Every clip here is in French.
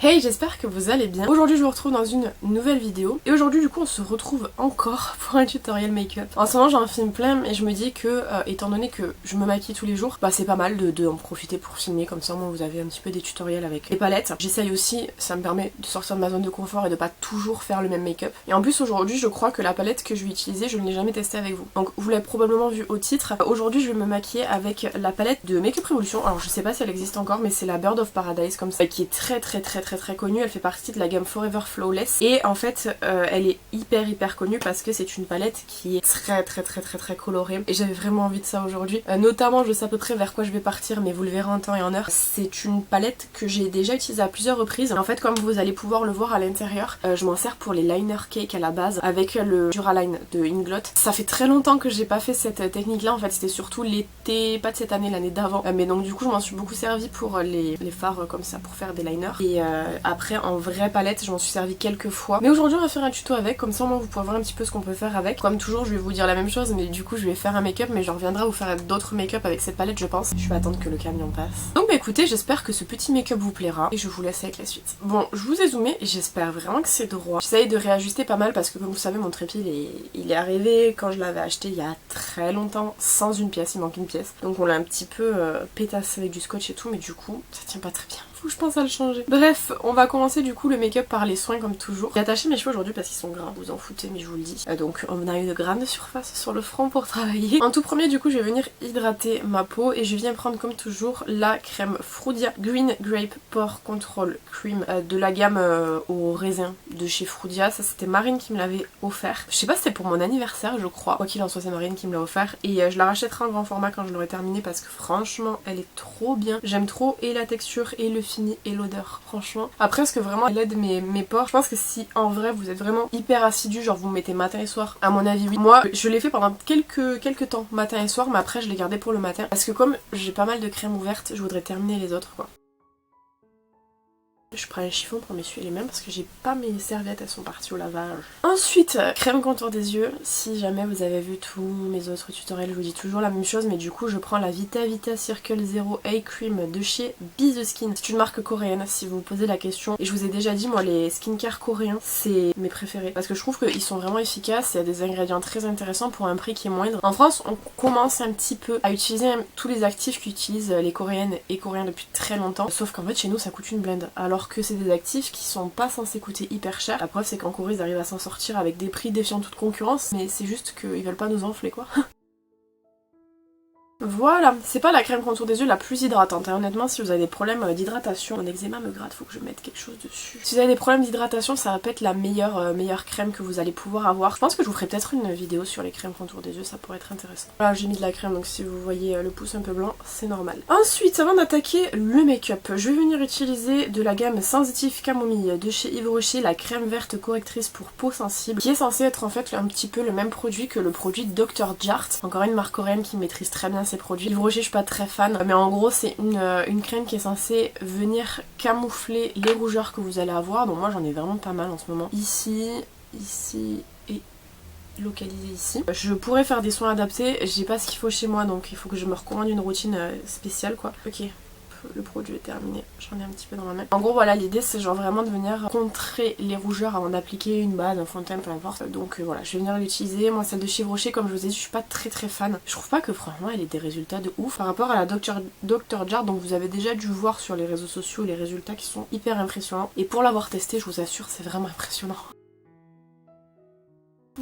Hey, j'espère que vous allez bien. Aujourd'hui je vous retrouve dans une nouvelle vidéo et aujourd'hui du coup on se retrouve encore pour un tutoriel make-up. En ce moment j'en filme plein et je me dis que étant donné que je me maquille tous les jours, bah c'est pas mal de en profiter pour filmer, comme ça moi vous avez un petit peu des tutoriels avec les palettes. J'essaye aussi, ça me permet de sortir de ma zone de confort et de pas toujours faire le même make-up. Et en plus aujourd'hui je crois que la palette que je vais utiliser je ne l'ai jamais testée avec vous. Donc vous l'avez probablement vu au titre. Aujourd'hui je vais me maquiller avec la palette de Make Up Revolution. Alors je sais pas si elle existe encore mais c'est la Bird of Paradise comme ça qui est très connue. Elle fait partie de la gamme Forever Flawless et en fait elle est hyper connue parce que c'est une palette qui est très colorée et j'avais vraiment envie de ça aujourd'hui. Notamment je sais à peu près vers quoi je vais partir mais vous le verrez en temps et en heure. C'est une palette que j'ai déjà utilisée à plusieurs reprises. En fait comme vous allez pouvoir le voir à l'intérieur, je m'en sers pour les liner cake à la base avec le Duraline de Inglot. Ça fait très longtemps que j'ai pas fait cette technique là, en fait c'était surtout l'été, pas de cette année, l'année d'avant. Mais donc du coup je m'en suis beaucoup servi pour les fards comme ça, pour faire des liners. Et après en vraie palette je m'en suis servi quelques fois. Mais aujourd'hui on va faire un tuto avec, comme ça au moins vous pourrez voir un petit peu ce qu'on peut faire avec. Comme toujours je vais vous dire la même chose mais du coup je vais faire un make-up mais je reviendrai vous faire d'autres make-up avec cette palette je pense. Je vais attendre que le camion passe. Donc bah écoutez, j'espère que ce petit make-up vous plaira et je vous laisse avec la suite. Bon, je vous ai zoomé et j'espère vraiment que c'est droit. J'essaye de réajuster pas mal parce que comme vous savez mon trépied il est arrivé quand je l'avais acheté il y a très longtemps sans une pièce, il manque une pièce. Donc on l'a un petit peu pétassé avec du scotch et tout mais du coup ça tient pas très bien. Je pense à le changer. Bref, on va commencer du coup le make-up par les soins comme toujours. J'ai attaché mes cheveux aujourd'hui parce qu'ils sont gras, vous en foutez mais je vous le dis. Donc on a une grande surface sur le front pour travailler. En tout premier du coup je vais venir hydrater ma peau et je viens prendre comme toujours la crème Frudia Green Grape Pore Control Cream de la gamme au raisin de chez Frudia. Ça c'était Marine qui me l'avait offert. Je sais pas si c'était pour mon anniversaire je crois. Quoi qu'il en soit c'est Marine qui me l'a offert et je la rachèterai en grand format quand je l'aurai terminé parce que franchement elle est trop bien. J'aime trop et la texture et le fini et l'odeur franchement. Après est-ce que vraiment elle aide mes pores? Je pense que si en vrai vous êtes vraiment hyper assidu, genre vous mettez matin et soir, à mon avis oui. Moi je l'ai fait pendant quelques temps matin et soir mais après je l'ai gardé pour le matin parce que comme j'ai pas mal de crèmes ouvertes je voudrais terminer les autres quoi. Je prends un chiffon pour m'essuyer les mains parce que j'ai pas mes serviettes, elles sont parties au lavage. Ensuite, crème contour des yeux. Si jamais vous avez vu tous mes autres tutoriels, je vous dis toujours la même chose, mais du coup je prends la Vita Circle Zero Eye Cream de chez Be The Skin. C'est une marque coréenne si vous vous posez la question. Et je vous ai déjà dit, moi les skincare coréens, c'est mes préférés. Parce que je trouve qu'ils sont vraiment efficaces, il y a des ingrédients très intéressants pour un prix qui est moindre. En France, on commence un petit peu à utiliser tous les actifs qu'utilisent les coréennes et coréens depuis très longtemps. Sauf qu'en fait chez nous ça coûte une blinde. Alors que c'est des actifs qui sont pas censés coûter hyper cher. La preuve c'est qu'en Corée ils arrivent à s'en sortir avec des prix défiant toute concurrence, mais c'est juste qu'ils veulent pas nous enfler quoi. Voilà, c'est pas la crème contour des yeux la plus hydratante, hein. Honnêtement si vous avez des problèmes d'hydratation, mon eczéma me gratte, faut que je mette quelque chose dessus. Si vous avez des problèmes d'hydratation ça va pas être la meilleure crème que vous allez pouvoir avoir. Je pense que je vous ferai peut-être une vidéo sur les crèmes contour des yeux, ça pourrait être intéressant. Voilà, j'ai mis de la crème donc si vous voyez le pouce un peu blanc c'est normal. Ensuite avant d'attaquer le make-up, je vais venir utiliser de la gamme Sensitive Camomille de chez Yves Rocher, la crème verte correctrice pour peau sensible, qui est censée être en fait un petit peu le même produit que le produit Dr. Jart, encore une marque coréenne qui maîtrise très bien ces produits. Yves Rocher je suis pas très fan mais en gros c'est une crème qui est censée venir camoufler les rougeurs que vous allez avoir, donc moi j'en ai vraiment pas mal en ce moment. Ici et localisé ici. Je pourrais faire des soins adaptés, j'ai pas ce qu'il faut chez moi donc il faut que je me recommande une routine spéciale quoi. Ok. Le produit est terminé, j'en ai un petit peu dans ma main. En gros voilà, l'idée c'est genre vraiment de venir contrer les rougeurs avant d'appliquer une base, un fond de teint, peu importe. Donc voilà, je vais venir l'utiliser. Moi celle de chez Yves Rocher comme je vous ai dit je suis pas très fan. Je trouve pas que franchement elle ait des résultats de ouf par rapport à la Dr. Jart, donc vous avez déjà dû voir sur les réseaux sociaux les résultats qui sont hyper impressionnants. Et pour l'avoir testé je vous assure c'est vraiment impressionnant.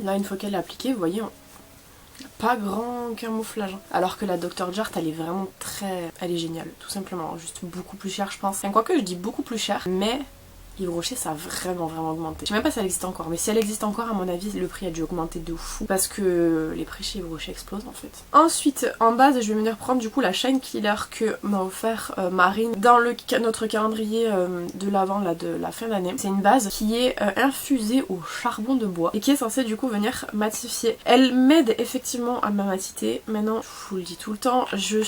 Là une fois qu'elle est appliquée vous voyez pas grand camouflage. Alors que la Dr. Jart elle est vraiment elle est géniale tout simplement, juste beaucoup plus chère je pense. Enfin, quoique je dis beaucoup plus cher mais Yves Rocher ça a vraiment augmenté. Je sais même pas si elle existe encore mais si elle existe encore à mon avis le prix a dû augmenter de fou parce que les prix chez Yves Rocher explosent en fait. Ensuite en base je vais venir prendre du coup la Shine Killer que m'a offert Marine dans notre calendrier de l'avant là de la fin d'année. C'est une base qui est infusée au charbon de bois et qui est censée du coup venir matifier. Elle m'aide effectivement à ma matité. Maintenant je vous le dis tout le temps, je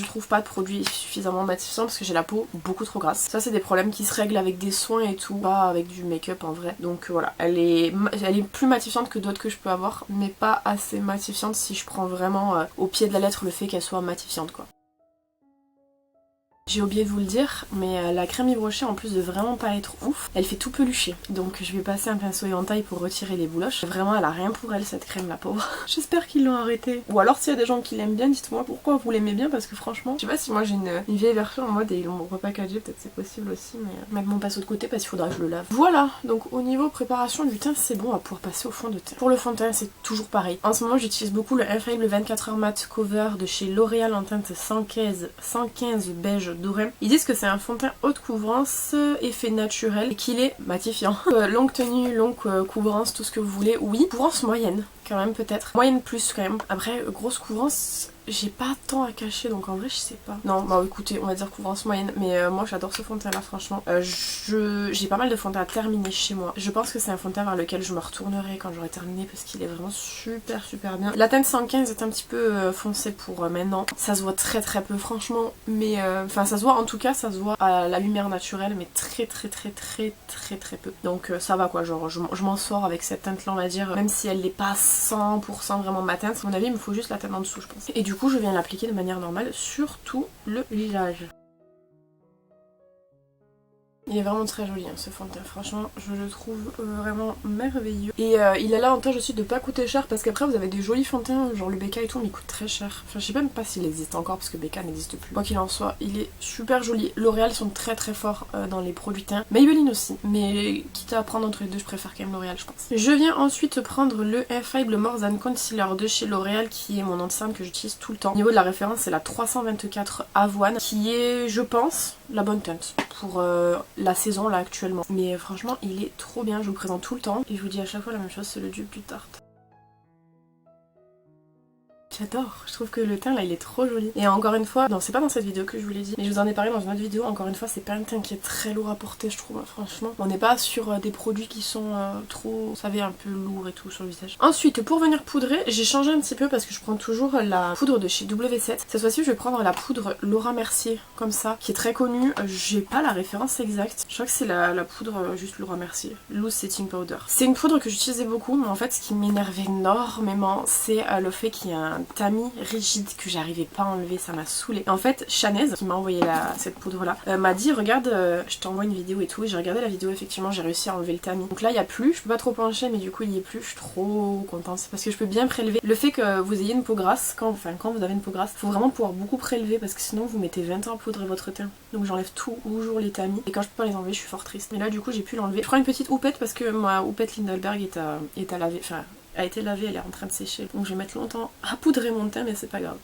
trouve pas de produit suffisamment matifiant parce que j'ai la peau beaucoup trop grasse. Ça c'est des problèmes qui se règlent avec des soins et tout, pas avec du make-up en vrai. Donc voilà, elle est plus matifiante que d'autres que je peux avoir, mais pas assez matifiante si je prends vraiment au pied de la lettre le fait qu'elle soit matifiante quoi. J'ai oublié de vous le dire, mais la crème Yves Rocher, en plus de vraiment pas être ouf, elle fait tout pelucher. Donc je vais passer un pinceau éventail pour retirer les bouloches. Vraiment, elle a rien pour elle cette crème, la pauvre. J'espère qu'ils l'ont arrêtée. Ou alors s'il y a des gens qui l'aiment bien, dites-moi pourquoi vous l'aimez bien, parce que franchement, je sais pas si moi j'ai une vieille version en mode et ils l'ont repackagé, peut-être c'est possible aussi, mais mettre mon pinceau de côté parce qu'il faudra que je le lave. Voilà, donc au niveau préparation du teint, c'est bon, on va pouvoir passer au fond de teint. Pour le fond de teint, c'est toujours pareil. En ce moment, j'utilise beaucoup le Infaillible 24h Matte Cover de chez L'Oréal en teinte 115 beige doré. Ils disent que c'est un fond de teint haute couvrance, effet naturel et qu'il est matifiant. Longue tenue, longue couvrance, tout ce que vous voulez. Oui, couvrance moyenne quand même peut-être. Moyenne plus quand même. Après, grosse couvrance, j'ai pas tant à cacher donc en vrai je sais pas. Non bah écoutez on va dire couvrance moyenne mais moi j'adore ce fond de teint là franchement. J'ai pas mal de fond de teint à terminer chez moi. Je pense que c'est un fond de teint vers lequel je me retournerai quand j'aurai terminé parce qu'il est vraiment super bien. La teinte 115 est un petit peu foncée pour maintenant. Ça se voit très peu franchement mais enfin ça se voit en tout cas, ça se voit à la lumière naturelle mais très peu. Donc ça va quoi, genre je m'en sors avec cette teinte là on va dire même si elle n'est pas 100% vraiment ma teinte. À mon avis il me faut juste la teinte en dessous je pense. Et du coup je viens l'appliquer de manière normale sur tout le visage. Il est vraiment très joli hein, ce fond de teint, franchement je le trouve vraiment merveilleux. Et il a l'avantage aussi de pas coûter cher parce qu'après vous avez des jolis fonds de teint genre le BK et tout mais il coûte très cher. Enfin je sais même pas s'il existe encore parce que BK n'existe plus. Quoi qu'il en soit il est super joli. L'Oréal sont très forts dans les produits teints. Maybelline aussi mais quitte à prendre entre les deux je préfère quand même L'Oréal je pense. Je viens ensuite prendre le Infaillible More Than Concealer de chez L'Oréal qui est mon nom de scène que j'utilise tout le temps. Au niveau de la référence c'est la 324 Avoine qui est je pense la bonne teinte pour la saison là actuellement. Mais franchement il est trop bien, je vous présente tout le temps et je vous dis à chaque fois la même chose, c'est le dupe du Tarte. J'adore, je trouve que le teint là il est trop joli. Et encore une fois, non c'est pas dans cette vidéo que je vous l'ai dit, mais je vous en ai parlé dans une autre vidéo, encore une fois c'est pas un teint qui est très lourd à porter je trouve, franchement. On n'est pas sur des produits qui sont trop, vous savez, un peu lourds et tout sur le visage. Ensuite pour venir poudrer, j'ai changé un petit peu parce que je prends toujours la poudre de chez W7. Cette fois-ci je vais prendre la poudre Laura Mercier, comme ça, qui est très connue. J'ai pas la référence exacte, je crois que c'est la poudre juste Laura Mercier, Loose Setting Powder. C'est une poudre que j'utilisais beaucoup, mais en fait ce qui m'énerve énormément c'est le fait qu'il y a un tamis rigide que j'arrivais pas à enlever, ça m'a saoulée. En fait, Chanez, qui m'a envoyé cette poudre là, m'a dit regarde, je t'envoie une vidéo et tout, et j'ai regardé la vidéo, effectivement j'ai réussi à enlever le tamis. Donc là il y a plus, je peux pas trop pencher mais du coup il y est plus, je suis trop contente, c'est parce que je peux bien prélever. Le fait que vous ayez une peau grasse, quand vous avez une peau grasse, faut vraiment pouvoir beaucoup prélever parce que sinon vous mettez 20 ans à poudrer votre teint. Donc j'enlève toujours les tamis, et quand je peux pas les enlever je suis fort triste. Mais là du coup j'ai pu l'enlever. Je prends une petite houppette parce que ma houppette Lindelberg est à laver, enfin a été lavée, elle est en train de sécher. Donc je vais mettre longtemps à poudrer mon teint mais c'est pas grave.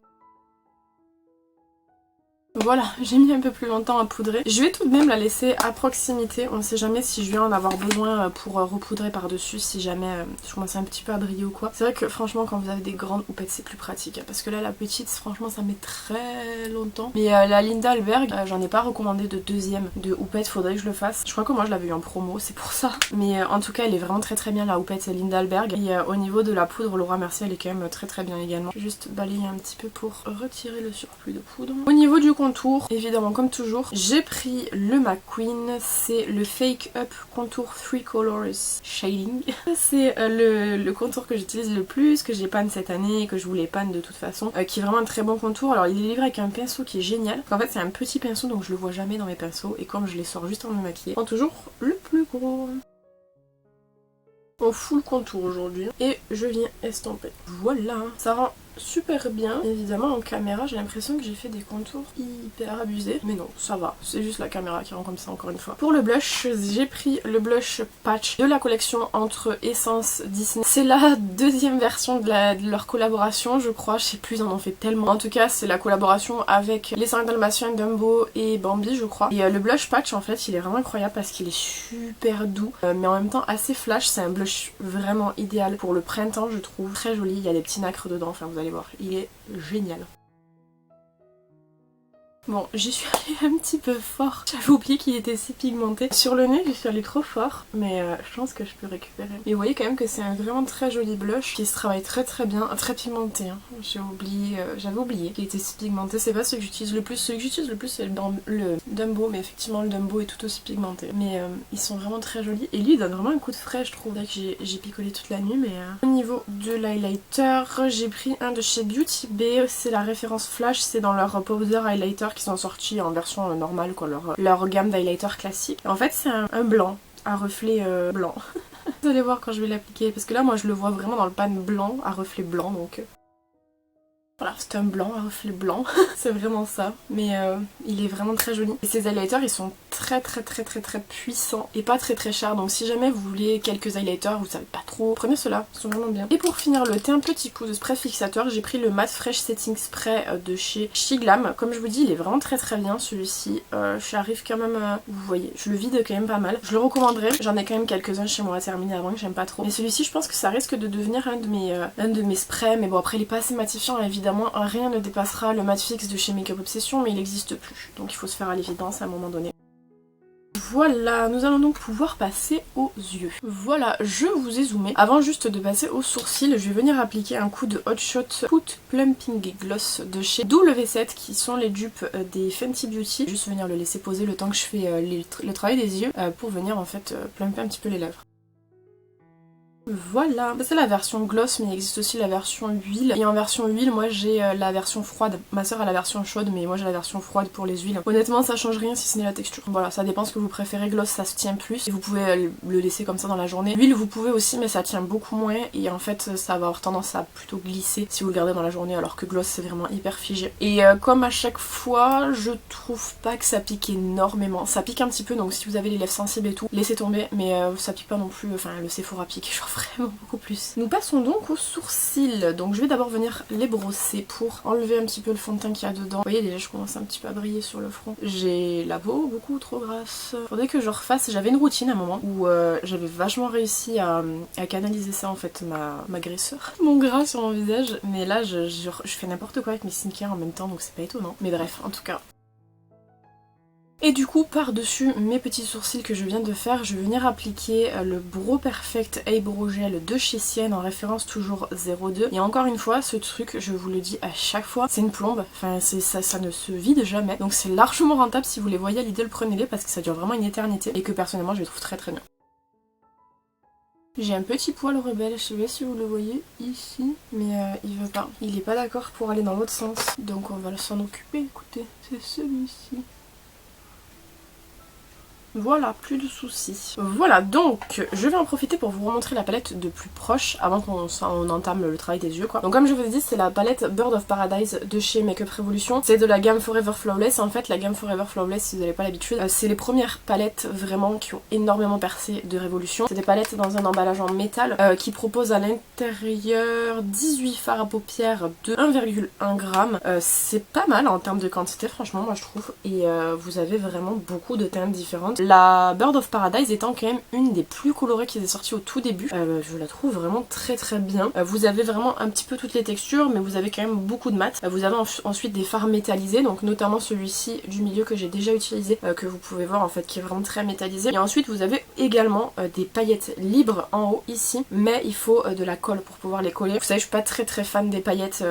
Voilà, j'ai mis un peu plus longtemps à poudrer. Je vais tout de même la laisser à proximité. On ne sait jamais si je viens en avoir besoin pour repoudrer par dessus, si jamais je commence un petit peu à briller ou quoi. C'est vrai que franchement quand vous avez des grandes houpettes c'est plus pratique. Parce que là la petite franchement ça met très longtemps. Mais la Lindelberg, j'en ai pas recommandé de deuxième de houppette, faudrait que je le fasse. Je crois que moi je l'avais eu en promo, c'est pour ça. Mais en tout cas elle est vraiment très bien la houppette Lindelberg. Et au niveau de la poudre Laura Mercier elle est quand même très bien également. Je vais juste balayer un petit peu pour retirer le surplus de poudre. Au niveau du contour, évidemment comme toujours, j'ai pris le McQueen, c'est le Fake Up Contour 3 Colors Shading. C'est le contour que j'utilise le plus, que j'ai panne cette année et que je voulais panne de toute façon, qui est vraiment un très bon contour. Alors il est livré avec un pinceau qui est génial. En fait c'est un petit pinceau donc je le vois jamais dans mes pinceaux et comme je les sors juste avant de me maquiller, je prends toujours le plus gros. On full contour aujourd'hui et je viens estomper. Voilà, ça rend super bien. Évidemment en caméra j'ai l'impression que j'ai fait des contours hyper abusés, mais non ça va, c'est juste la caméra qui rend comme ça encore une fois. Pour le blush, j'ai pris le blush patch de la collection Entre Essence Disney. C'est la deuxième version de leur collaboration je crois, je sais plus, ils en ont fait tellement. En tout cas c'est la collaboration avec les 5 Dalmatiens, Dumbo et Bambi je crois. Et le blush patch en fait il est vraiment incroyable parce qu'il est super doux mais en même temps assez flash. C'est un blush vraiment idéal pour le printemps je trouve, très joli, il y a des petits nacres dedans, enfin vous allez voir, il est génial. Bon, j'y suis allée un petit peu fort. J'avais oublié qu'il était si pigmenté. Sur le nez, j'y suis allée trop fort, mais je pense que je peux récupérer. Mais vous voyez quand même que c'est un vraiment très joli blush qui se travaille très bien, très pigmenté. Hein. J'avais oublié qu'il était si pigmenté. C'est pas ce que j'utilise le plus. Ce que j'utilise le plus, c'est le Dumbo, mais effectivement le Dumbo est tout aussi pigmenté. Mais ils sont vraiment très jolis. Et lui, il donne vraiment un coup de frais, je trouve. Là que j'ai picolé toute la nuit, mais au niveau de l'highlighter, j'ai pris un de chez Beauty Bay. C'est la référence Flash, c'est dans leur powder highlighter qu'ils ont sorti en version normale quoi, leur gamme d'highlighter classique. En fait c'est un blanc à reflet blanc. Vous allez voir quand je vais l'appliquer parce que là moi je le vois vraiment dans le pan blanc à reflet blanc donc... Voilà, c'est un blanc à reflet blanc, c'est vraiment ça, mais il est vraiment très joli. Et ces highlighters ils sont très puissants et pas très chers, donc si jamais vous voulez quelques highlighters, vous savez pas trop, prenez ceux-là, ils sont vraiment bien. Et pour finir le teint, petit coup de spray fixateur, j'ai pris le Matte Fresh Setting Spray de chez Shiglam. Comme je vous dis, il est vraiment très bien celui-ci, j'arrive quand même, vous voyez, je le vide quand même pas mal. Je le recommanderais, j'en ai quand même quelques-uns chez moi à terminer avant que j'aime pas trop. Mais celui-ci je pense que ça risque de devenir un de mes sprays, mais bon après il est pas assez matifiant évidemment. Rien ne dépassera le matte fixe de chez Make Up Obsession, mais il n'existe plus, donc il faut se faire à l'évidence à un moment donné. Voilà, nous allons donc pouvoir passer aux yeux. Voilà, je vous ai zoomé. Avant juste de passer aux sourcils, je vais venir appliquer un coup de Hot Shot Put Plumping Gloss de chez W7 qui sont les dupes des Fenty Beauty. Juste venir le laisser poser le temps que je fais le travail des yeux pour venir en fait plumper un petit peu les lèvres. Voilà, c'est la version gloss mais il existe aussi la version huile. Et en version huile, moi j'ai la version froide. Ma soeur a la version chaude mais moi j'ai la version froide pour les huiles. Honnêtement ça change rien si ce n'est la texture. Voilà, ça dépend ce que vous préférez. Gloss ça se tient plus et vous pouvez le laisser comme ça dans la journée. L'huile vous pouvez aussi mais ça tient beaucoup moins et en fait ça va avoir tendance à plutôt glisser si vous le gardez dans la journée alors que gloss c'est vraiment hyper figé. Et comme à chaque fois je trouve pas que ça pique énormément. Ça pique un petit peu donc si vous avez les lèvres sensibles et tout, laissez tomber mais ça pique pas non plus, enfin le Sephora pique genre vraiment beaucoup plus. Nous passons donc aux sourcils. Donc je vais d'abord venir les brosser pour enlever un petit peu le fond de teint qu'il y a dedans. Vous voyez déjà je commence un petit peu à briller sur le front. J'ai la peau beaucoup trop grasse. Faudrait que je refasse. J'avais une routine à un moment où j'avais vachement réussi à canaliser ça en fait, ma graisseur. Mon gras sur mon visage. Mais là je fais n'importe quoi avec mes skincare en même temps donc c'est pas étonnant. Mais bref, en tout cas. Et du coup par-dessus mes petits sourcils que je viens de faire, je vais venir appliquer le Brow Perfect Eyebrow Gel de chez Sienne en référence toujours 02. Et encore une fois, ce truc, je vous le dis à chaque fois, c'est une plombe, enfin ça ne se vide jamais. Donc c'est largement rentable, si vous les voyez à Lidl, prenez-les parce que ça dure vraiment une éternité et que personnellement je les trouve très bien. J'ai un petit poil rebelle, je sais pas si vous le voyez ici, mais il veut pas. Il est pas d'accord pour aller dans l'autre sens, donc on va s'en occuper, écoutez, c'est celui-ci. Voilà, plus de soucis. Voilà, donc je vais en profiter pour vous remontrer la palette de plus proche avant qu'on entame le travail des yeux quoi. Donc comme je vous ai dit, c'est la palette Bird of Paradise de chez Make Up Revolution. C'est de la gamme Forever Flawless. En fait la gamme Forever Flawless, si vous n'avez pas l'habitude, c'est les premières palettes vraiment qui ont énormément percé de Révolution. C'est des palettes dans un emballage en métal qui proposent à l'intérieur 18 fards à paupières de 1,1 g. C'est pas mal en termes de quantité franchement moi je trouve. Et vous avez vraiment beaucoup de teintes différentes. La Bird of Paradise étant quand même une des plus colorées qui est sortie au tout début, je la trouve vraiment très bien. Vous avez vraiment un petit peu toutes les textures mais vous avez quand même beaucoup de mat. Vous avez ensuite des fards métallisés, donc notamment celui-ci du milieu que j'ai déjà utilisé, que vous pouvez voir en fait qui est vraiment très métallisé. Et ensuite vous avez également des paillettes libres en haut ici, mais il faut de la colle pour pouvoir les coller. Vous savez je suis pas très fan des paillettes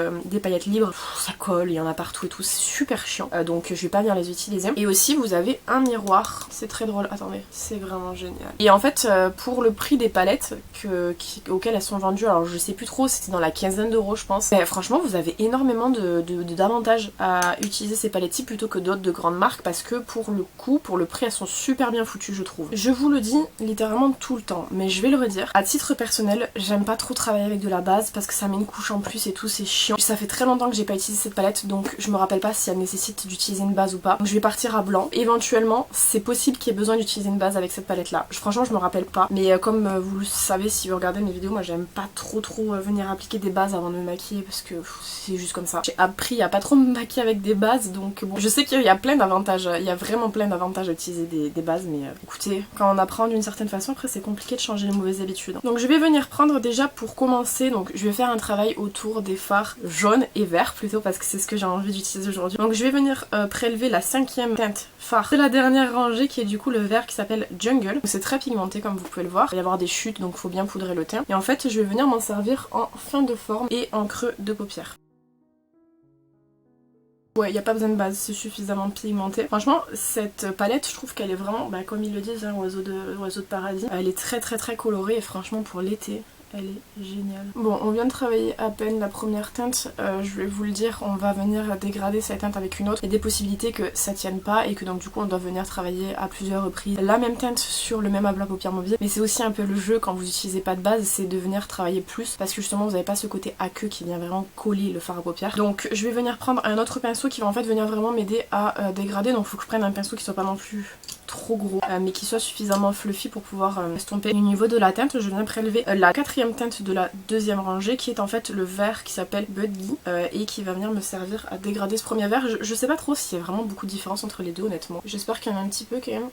libres, ça colle, il y en a partout et tout, c'est super chiant, donc je vais pas venir les utiliser. Et aussi vous avez un miroir, c'est très drôle, attendez, c'est vraiment génial. Et en fait pour le prix des palettes auxquelles elles sont vendues, alors je sais plus trop, c'était dans la quinzaine d'euros je pense, mais franchement vous avez énormément d'avantages à utiliser ces palettes-ci plutôt que d'autres de grandes marques parce que pour le coup, pour le prix elles sont super bien foutues je trouve. Je vous le dis littéralement tout le temps, mais je vais le redire, à titre personnel j'aime pas trop travailler avec de la base parce que ça met une couche en plus et tout, c'est chiant. Ça fait très longtemps que j'ai pas utilisé cette palette donc je me rappelle pas si elle nécessite d'utiliser une base ou pas, donc je vais partir à blanc. Éventuellement c'est possible qu'il y ait besoin d'utiliser une base avec cette palette là, franchement je me rappelle pas, mais comme vous le savez si vous regardez mes vidéos, moi j'aime pas trop venir appliquer des bases avant de me maquiller parce que c'est juste comme ça. J'ai appris à pas trop me maquiller avec des bases donc bon, je sais qu'il y a plein d'avantages, il y a vraiment plein d'avantages à utiliser des bases, mais écoutez, quand on apprend d'une certaine façon après c'est compliqué de changer les mauvaises habitudes. Donc je vais venir prendre déjà pour commencer, donc je vais faire un travail autour des fards jaunes et verts plutôt parce que c'est ce que j'ai envie d'utiliser aujourd'hui. Donc je vais venir prélever la 5e teinte phare de la dernière rangée qui est du coup le vert qui s'appelle Jungle. C'est très pigmenté comme vous pouvez le voir, il va y avoir des chutes donc il faut bien poudrer le teint. Et en fait je vais venir m'en servir en fin de forme et en creux de paupière. Ouais, il n'y a pas besoin de base, c'est suffisamment pigmenté. Franchement, cette palette, je trouve qu'elle est vraiment, comme ils le disent, oiseau de paradis. Elle est très colorée et franchement pour l'été, elle est géniale. Bon, on vient de travailler à peine la première teinte, je vais vous le dire, on va venir dégrader cette teinte avec une autre. Il y a des possibilités que ça tienne pas et que donc du coup on doit venir travailler à plusieurs reprises la même teinte sur le même aplat paupières mobile. Mais c'est aussi un peu le jeu quand vous n'utilisez pas de base, c'est de venir travailler plus parce que justement vous n'avez pas ce côté aqueux qui vient vraiment coller le fard à paupières. Donc je vais venir prendre un autre pinceau qui va en fait venir vraiment m'aider à dégrader. Donc il faut que je prenne un pinceau qui soit pas non plus trop gros mais qui soit suffisamment fluffy pour pouvoir estomper. Au niveau de la teinte, je viens prélever la quatrième teinte de la deuxième rangée qui est en fait le vert qui s'appelle Budgie et qui va venir me servir à dégrader ce premier vert. Je sais pas trop s'il y a vraiment beaucoup de différence entre les deux honnêtement. J'espère qu'il y en a un petit peu quand même.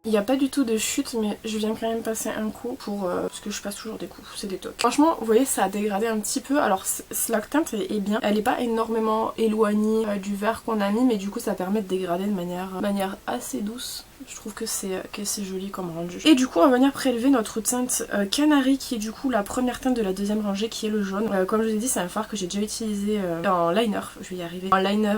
Il n'y a pas du tout de chute mais je viens quand même passer un coup pour parce que je passe toujours des coups, c'est des tocs. Franchement vous voyez ça a dégradé un petit peu, alors la teinte est bien, elle n'est pas énormément éloignée du vert qu'on a mis mais du coup ça permet de dégrader de manière assez douce. Je trouve que c'est joli comme rendu. Et du coup on va venir prélever notre teinte Canary qui est du coup la première teinte de la deuxième rangée qui est le jaune. Comme je vous ai dit c'est un fard que j'ai déjà utilisé en liner, je vais y arriver, en liner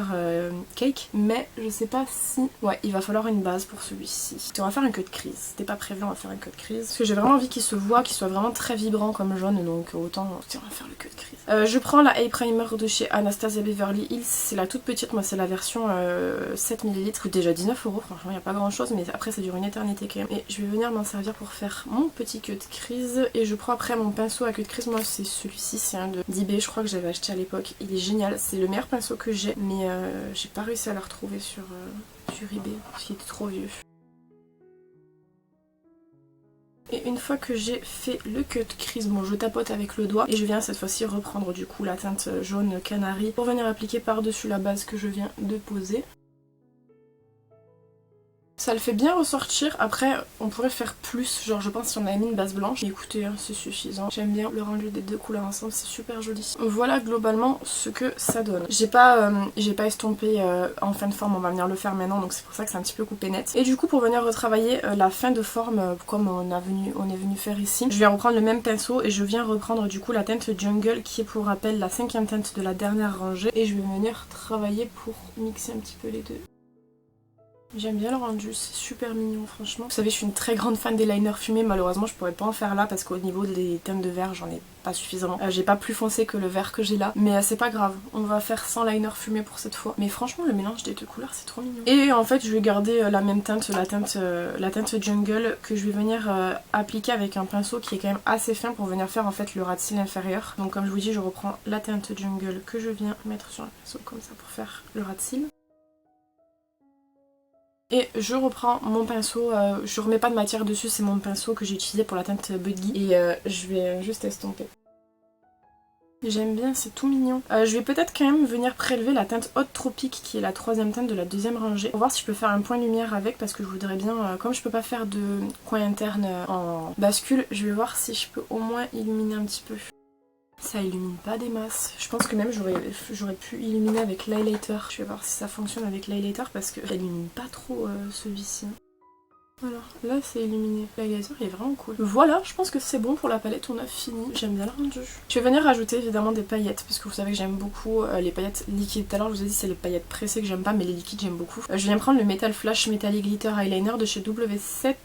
cake, mais je sais pas si... Ouais il va falloir une base pour celui-ci. On va faire un cut crease, c'était pas prévu, on va faire un cut crease. Parce que j'ai vraiment envie qu'il se voit, qu'il soit vraiment très vibrant comme jaune donc autant... Tiens on va faire le cut crease. Je prends la Eye Primer de chez Anastasia Beverly Hills, c'est la toute petite, moi c'est la version 7 ml, coûte déjà 19€, franchement il n'y a pas grand chose mais après ça dure une éternité quand même. Et je vais venir m'en servir pour faire mon petit cut crease et je prends après mon pinceau à cut crease, moi c'est celui-ci, c'est un de d'eBay je crois que j'avais acheté à l'époque, il est génial, c'est le meilleur pinceau que j'ai mais j'ai pas réussi à le retrouver sur eBay parce qu'il était trop vieux. Et une fois que j'ai fait le cut crease, bon je tapote avec le doigt et je viens cette fois-ci reprendre du coup la teinte jaune Canary pour venir appliquer par-dessus la base que je viens de poser. Ça le fait bien ressortir, après on pourrait faire plus, genre je pense si on avait mis une base blanche. Mais écoutez, hein, c'est suffisant. J'aime bien le rendu des deux couleurs ensemble, c'est super joli. Voilà globalement ce que ça donne. J'ai pas estompé en fin de forme, on va venir le faire maintenant, donc c'est pour ça que c'est un petit peu coupé net. Et du coup pour venir retravailler la fin de forme comme on est venu faire ici, je viens reprendre le même pinceau et je viens reprendre du coup la teinte Jungle qui est pour rappel la cinquième teinte de la dernière rangée. Et je vais venir travailler pour mixer un petit peu les deux. J'aime bien le rendu, c'est super mignon franchement. Vous savez je suis une très grande fan des liners fumés, malheureusement je pourrais pas en faire là parce qu'au niveau des teintes de vert j'en ai pas suffisamment. J'ai pas plus foncé que le vert que j'ai là, mais c'est pas grave, on va faire sans liner fumé pour cette fois. Mais franchement le mélange des deux couleurs c'est trop mignon. Et en fait je vais garder la même teinte, la teinte Jungle que je vais venir appliquer avec un pinceau qui est quand même assez fin pour venir faire en fait le ras de cils inférieur. Donc comme je vous dis je reprends la teinte Jungle que je viens mettre sur un pinceau comme ça pour faire le ras de cils. Et je reprends mon pinceau, je remets pas de matière dessus, c'est mon pinceau que j'ai utilisé pour la teinte Budgie et je vais juste estomper. J'aime bien, c'est tout mignon. Je vais peut-être quand même venir prélever la teinte Hot Tropique qui est la troisième teinte de la deuxième rangée pour voir si je peux faire un point lumière avec parce que je voudrais bien, comme je peux pas faire de coin interne en bascule, je vais voir si je peux au moins illuminer un petit peu. Ça illumine pas des masses. Je pense que même j'aurais pu illuminer avec l'highlighter. Je vais voir si ça fonctionne avec l'highlighter parce que ça illumine pas trop celui-ci. Voilà, là c'est illuminé. L'highlighter il est vraiment cool. Voilà, je pense que c'est bon pour la palette, on a fini. J'aime bien le rendu. Je vais venir rajouter évidemment des paillettes parce que vous savez que j'aime beaucoup les paillettes liquides. Tout à l'heure je vous ai dit c'est les paillettes pressées que j'aime pas mais les liquides j'aime beaucoup. Je viens prendre le Metal Flash Metallic Glitter Eyeliner de chez W7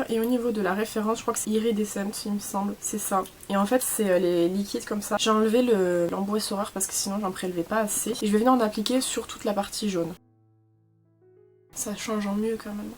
et au niveau de la référence je crois que c'est Iridescent il me semble, c'est ça. Et en fait c'est les liquides comme ça. J'ai enlevé l'embourrisseur parce que sinon j'en prélevais pas assez. Et je vais venir en appliquer sur toute la partie jaune. Ça change en mieux quand même.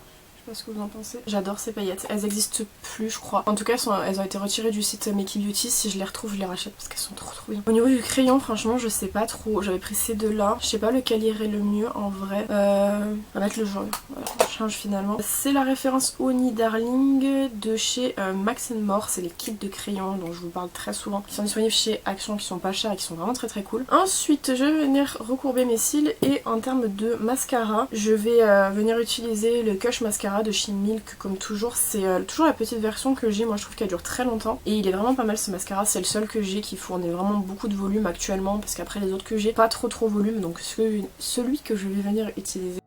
Je sais pas ce que vous en pensez. J'adore ces paillettes. Elles existent plus je crois. En tout cas elles ont été retirées du site Makey Beauty. Si je les retrouve je les rachète parce qu'elles sont trop bien. Au niveau du crayon franchement je sais pas trop. J'avais pris ces deux là. Je sais pas lequel irait le mieux en vrai. On va mettre le jaune. Voilà, on change finalement. C'est la référence Honey Darling de chez Max More. C'est les kits de crayons dont je vous parle très souvent. Qui sont disponibles chez Action, qui sont pas chers et qui sont vraiment très cool. Ensuite je vais venir recourber mes cils et en termes de mascara je vais venir utiliser le Kush Mascara de chez Milk comme toujours. C'est toujours la petite version que j'ai, moi je trouve qu'elle dure très longtemps et il est vraiment pas mal ce mascara, c'est le seul que j'ai qui fournit vraiment beaucoup de volume actuellement parce qu'après les autres que j'ai pas trop volume, donc celui que je vais venir utiliser.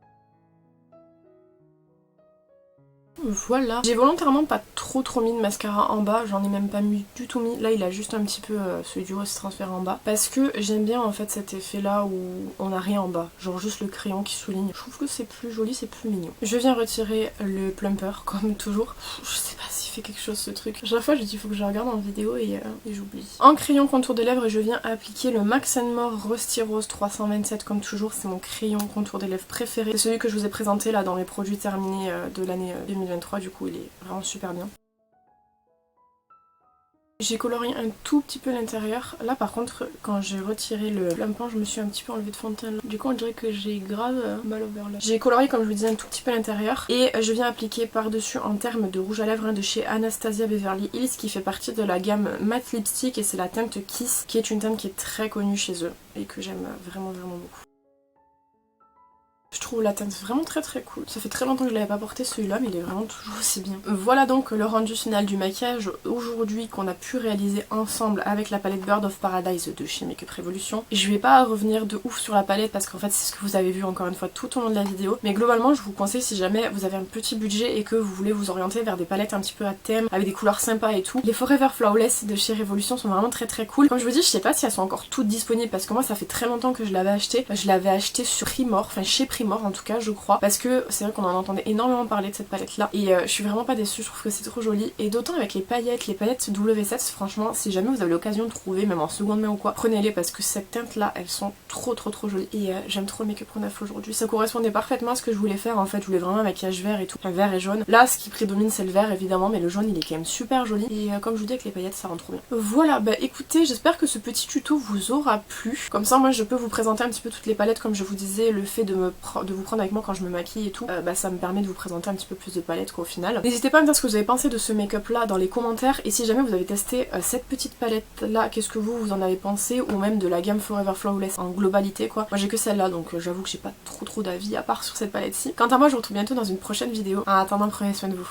voilà. J'ai volontairement pas trop mis de mascara en bas, j'en ai même pas mis du tout mis. Là il a juste un petit peu ce duo se transfère en bas. Parce que j'aime bien en fait cet effet là où on a rien en bas. Genre juste le crayon qui souligne. Je trouve que c'est plus joli, c'est plus mignon. Je viens retirer le plumper comme toujours. Je sais pas s'il fait quelque chose ce truc. À chaque fois je dis il faut que je regarde en vidéo et j'oublie. En crayon contour des lèvres je viens appliquer le Max More Rusty Rose 327 comme toujours. C'est mon crayon contour des lèvres préféré. C'est celui que je vous ai présenté là dans mes produits terminés de l'année 2023. Du coup il est vraiment super bien. J'ai colorié un tout petit peu l'intérieur. Là par contre quand j'ai retiré le plumper je me suis un petit peu enlevé de fond de teint. Du coup on dirait que j'ai grave mal over là. J'ai colorié comme je vous disais un tout petit peu l'intérieur. Et je viens appliquer par dessus en termes de rouge à lèvres de chez Anastasia Beverly Hills qui fait partie de la gamme Matte Lipstick. Et c'est la teinte Kiss qui est une teinte qui est très connue chez eux et que j'aime vraiment beaucoup. Je trouve la teinte vraiment très cool. Ça fait très longtemps que je l'avais pas porté celui-là mais il est vraiment toujours aussi bien. Voilà donc le rendu final du maquillage aujourd'hui qu'on a pu réaliser ensemble avec la palette Bird of Paradise de chez Makeup Revolution. Je vais pas revenir de ouf sur la palette parce qu'en fait c'est ce que vous avez vu encore une fois tout au long de la vidéo. Mais globalement je vous conseille si jamais vous avez un petit budget et que vous voulez vous orienter vers des palettes un petit peu à thème avec des couleurs sympas et tout. Les Forever Flawless de chez Revolution sont vraiment très cool. Comme je vous dis je sais pas si elles sont encore toutes disponibles parce que moi ça fait très longtemps que je l'avais acheté. Je l'avais acheté sur Primor, enfin chez Primor en tout cas je crois, parce que c'est vrai qu'on en entendait énormément parler de cette palette là et je suis vraiment pas déçue, je trouve que c'est trop joli et d'autant avec les paillettes W7 franchement si jamais vous avez l'occasion de trouver même en seconde main ou quoi, prenez-les parce que cette teinte là elles sont trop jolies et j'aime trop le make-up qu'on a fait aujourd'hui. Ça correspondait parfaitement à ce que je voulais faire en fait, je voulais vraiment un maquillage vert et tout, un vert et jaune. Là ce qui prédomine c'est le vert évidemment mais le jaune il est quand même super joli et comme je vous dis avec les paillettes ça rend trop bien. Voilà bah écoutez j'espère que ce petit tuto vous aura plu, comme ça moi je peux vous présenter un petit peu toutes les palettes comme je vous disais, le fait de vous prendre avec moi quand je me maquille et tout, bah ça me permet de vous présenter un petit peu plus de palettes qu'au final. N'hésitez pas à me dire ce que vous avez pensé de ce make-up là dans les commentaires et si jamais vous avez testé cette petite palette là, qu'est-ce que vous en avez pensé ou même de la gamme Forever Flawless en globalité quoi. Moi j'ai que celle-là donc j'avoue que j'ai pas trop d'avis à part sur cette palette-ci. Quant à moi je vous retrouve bientôt dans une prochaine vidéo. En attendant prenez soin de vous.